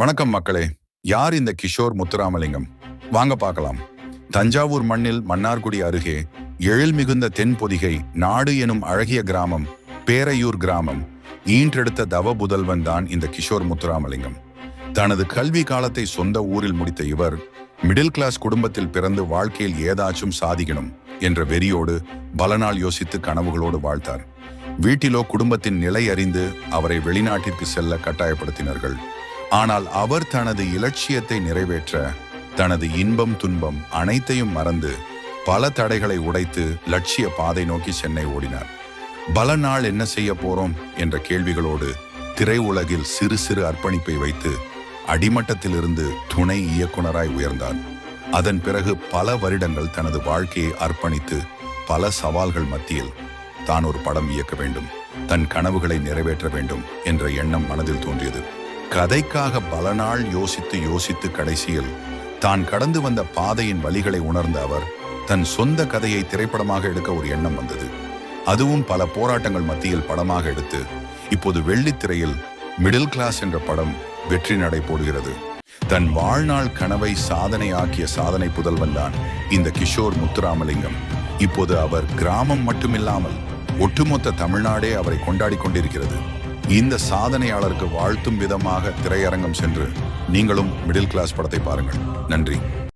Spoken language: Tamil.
வணக்கம் மக்களே. யார் இந்த கிஷோர் முத்துராமலிங்கம்? வாங்க பார்க்கலாம். தஞ்சாவூர் மண்ணில் மன்னார்குடி அருகே எழில் மிகுந்த தென்பொதிகை நாடு எனும் அழகிய கிராமம் பேரையூர் கிராமம் ஈன்றெடுத்த தவ புதல்வன் தான் இந்த கிஷோர் முத்துராமலிங்கம். தனது கல்வி காலத்தை சொந்த ஊரில் முடித்த இவர் மிடில் கிளாஸ் குடும்பத்தில் பிறந்து வாழ்க்கையில் ஏதாச்சும் சாதிக்கணும் என்ற வெறியோடு பல நாள் யோசித்து கனவுகளோடு வாழ்த்தார். வீட்டிலோ குடும்பத்தின் நிலை அறிந்து அவரை வெளிநாட்டிற்கு செல்ல கட்டாயப்படுத்தினார்கள். ஆனால் அவர் தனது இலட்சியத்தை நிறைவேற்ற தனது இன்பம் துன்பம் அனைத்தையும் மறந்து பல தடைகளை உடைத்து லட்சிய பாதை நோக்கி சென்னை ஓடினார். பல நாள் என்ன செய்ய போறோம் என்ற கேள்விகளோடு திரை உலகில் சிறு சிறு அர்ப்பணிப்பை வைத்து அடிமட்டத்திலிருந்து துணை இயக்குனராய் உயர்ந்தார். அதன் பிறகு பல வருடங்கள் தனது வாழ்க்கையை அர்ப்பணித்து பல சவால்கள் மத்தியில் தான் ஒரு படம் இயக்க வேண்டும், தன் கனவுகளை நிறைவேற்ற வேண்டும் என்ற எண்ணம் மனதில் தோன்றியது. கதைக்காக பல நாள் யோசித்து கடைசியில் தான் கடந்து வந்த பாதையின் வழிகளை உணர்ந்த அவர் தன் சொந்த கதையை திரைப்படமாக எடுக்க ஒரு எண்ணம் வந்தது. அதுவும் பல போராட்டங்கள் மத்தியில் படமாக எடுத்து இப்போது வெள்ளித்திரையில் மிடில் கிளாஸ் என்ற படம் வெற்றி நடை போடுகிறது. தன் வாழ்நாள் கனவை சாதனையாக்கிய சாதனை புதல்வன் தான் இந்த கிஷோர் முத்துராமலிங்கம். இப்போது அவர் கிராமம் மட்டுமில்லாமல் ஒட்டுமொத்த தமிழ்நாடே அவரை கொண்டாடி கொண்டிருக்கிறது. இந்த சாதனையாளருக்கு வாழ்த்தும் விதமாக திரையரங்கம் சென்று நீங்களும் மிடில் கிளாஸ் படத்தை பாருங்கள். நன்றி.